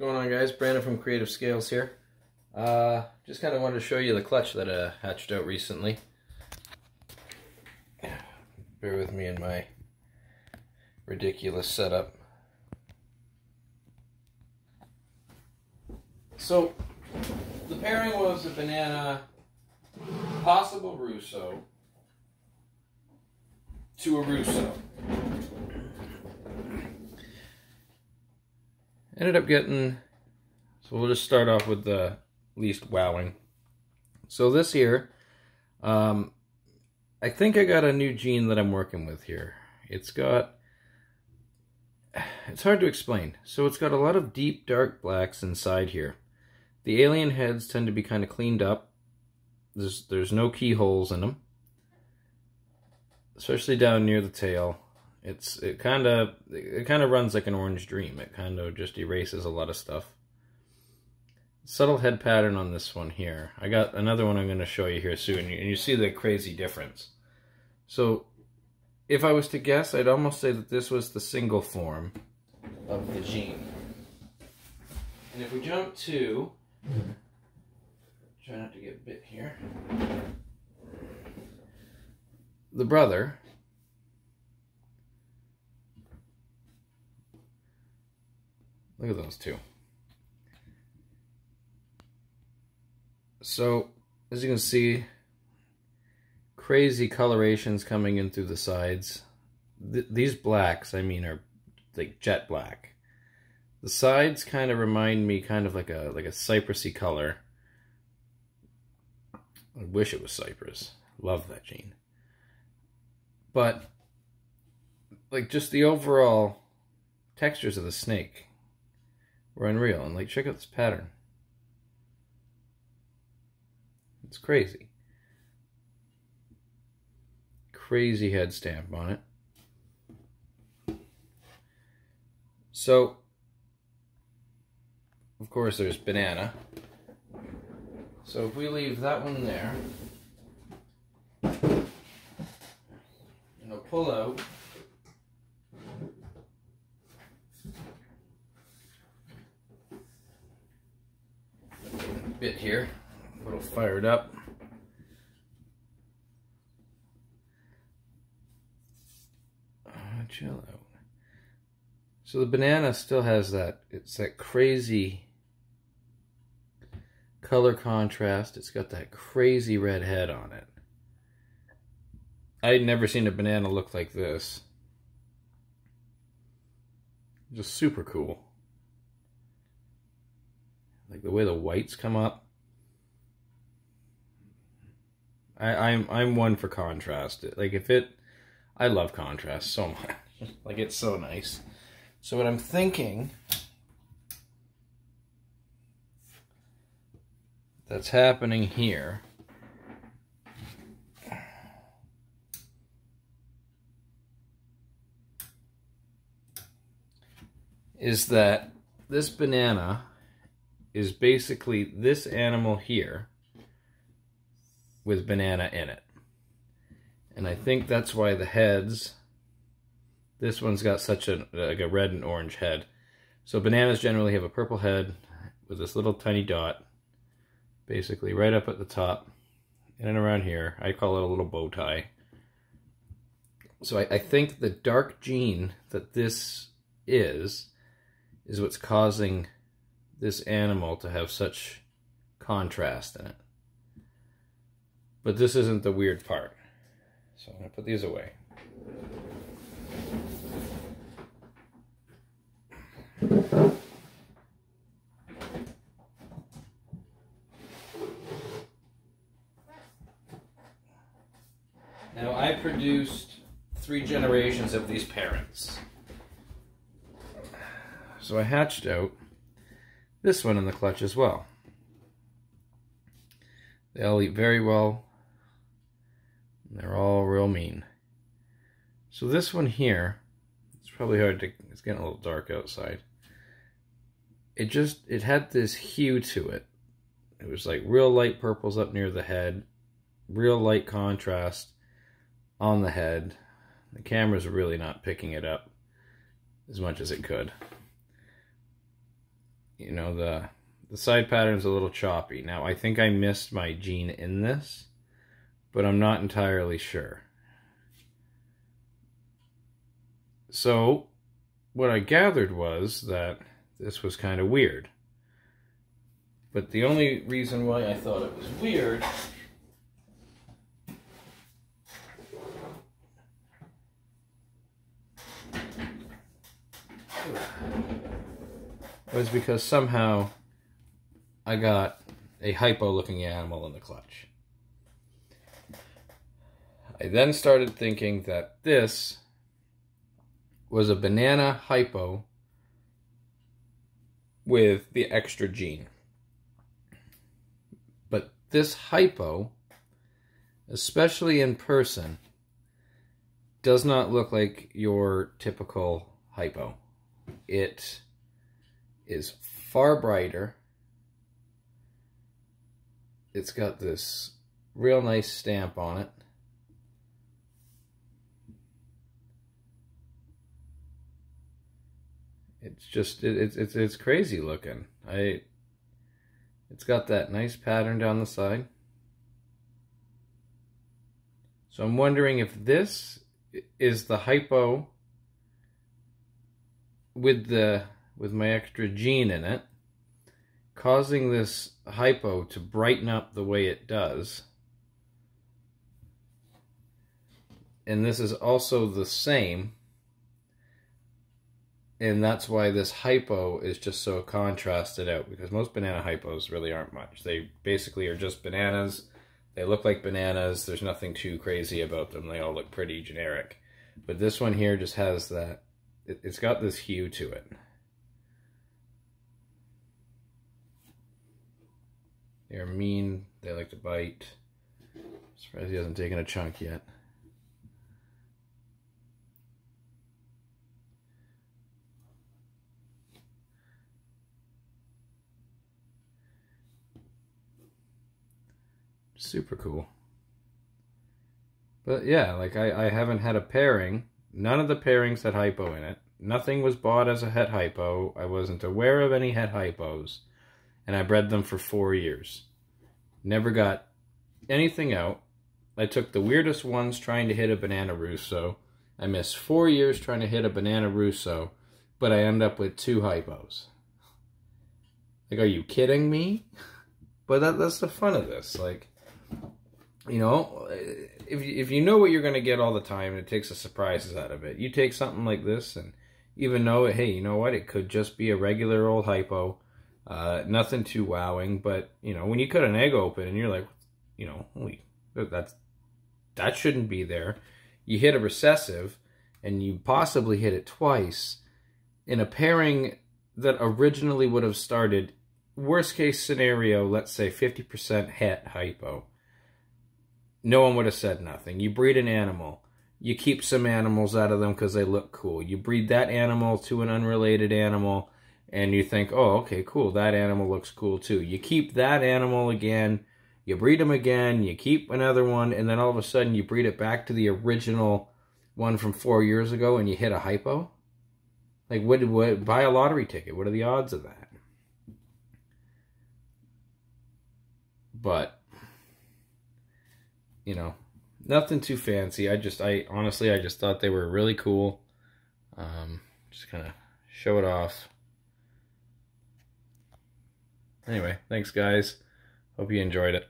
What's going on, guys? Brandon from Creative Scales here. Just kind of wanted to show you the clutch that I hatched out recently. Bear with me in my ridiculous setup. So, the pairing was a banana, possible Russo, to a Russo. Ended up getting, so we'll just start off with the least wowing. So this here, I think I got a new gene that I'm working with here. It's hard to explain. So it's got a lot of deep dark blacks inside here. The alien heads tend to be kind of cleaned up. There's no keyholes in them, especially down near the tail. It kind of runs like an orange dream. It kind of just erases a lot of stuff. Subtle head pattern on this one here. I got another one I'm going to show you here soon, and you see the crazy difference. So, if I was to guess, I'd almost say that this was the single form of the gene. And if we jump to, try not to get bit here, the brother. Look at those two. So, as you can see, crazy colorations coming in through the sides. These blacks, I mean, are like jet black. The sides kind of remind me kind of like a cypressy color. I wish it was cypress. Love that gene. But, like, just the overall textures of the snake were unreal. And, like, check out this pattern. It's crazy. Crazy head stamp on it. So, of course, there's banana. So if we leave that one there, and I'll pull out a bit here, a little fired up. Chill out. So the banana still has that, it's that crazy color contrast. It's got that crazy red head on it. I'd never seen a banana look like this. Just super cool. Like the way the whites come up. I'm one for contrast. Like I love contrast so much. Like, it's so nice. So what I'm thinking that's happening here is that this banana is basically this animal here with banana in it. And I think that's why the heads, this one's got such like a red and orange head. So bananas generally have a purple head with this little tiny dot, basically right up at the top, in and around here. I call it a little bow tie. So I think the dark gene that this is what's causing this animal to have such contrast in it. But this isn't the weird part. So I'm going to put these away. Now, I produced 3 generations of these parents. So I hatched out this one in the clutch as well. They all eat very well. They're all real mean. So this one here, it's probably hard to, it's getting a little dark outside. It had this hue to it. It was like real light purples up near the head, real light contrast on the head. The camera's really not picking it up as much as it could. you know, the side pattern's a little choppy. Now, I think I missed my gene in this, but I'm not entirely sure. So, what I gathered was that this was kind of weird. But the only reason why I thought it was weird was because somehow I got a hypo-looking animal in the clutch. I then started thinking that this was a banana hypo with the extra gene. But this hypo, especially in person, does not look like your typical hypo. It is far brighter. It's got this real nice stamp on it. It's just, it's crazy looking. It's got that nice pattern down the side. So I'm wondering if this is the hypo with my extra gene in it, causing this hypo to brighten up the way it does. And this is also the same. And that's why this hypo is just so contrasted out, because most banana hypos really aren't much. They basically are just bananas. They look like bananas. There's nothing too crazy about them. They all look pretty generic. But this one here just has that, it's got this hue to it. They're mean. They like to bite. I'm surprised he hasn't taken a chunk yet. Super cool. But yeah, like I haven't had a pairing. None of the pairings had hypo in it. Nothing was bought as a het hypo. I wasn't aware of any het hypos. And I bred them for 4 years. Never got anything out. I took the weirdest ones trying to hit a banana Russo. I missed 4 years trying to hit a banana Russo, but I end up with 2 hypos. Like, are you kidding me? But that's the fun of this. Like, you know, if you know what you're going to get all the time, it takes the surprises out of it. You take something like this and even know, hey, you know what? It could just be a regular old hypo. Nothing too wowing, but, you know, when you cut an egg open and you're like, you know, holy, that shouldn't be there. You hit a recessive and you possibly hit it twice in a pairing that originally would have started, worst case scenario, let's say 50% het hypo. No one would have said nothing. You breed an animal. You keep some animals out of them because they look cool. You breed that animal to an unrelated animal, and you think, oh, okay, cool, that animal looks cool too. You keep that animal again, you breed them again, you keep another one, and then all of a sudden you breed it back to the original one from 4 years ago and you hit a hypo? Like, what buy a lottery ticket. What are the odds of that? But, you know, nothing too fancy. Honestly, I just thought they were really cool. Just kind of show it off. Anyway, thanks guys. Hope you enjoyed it.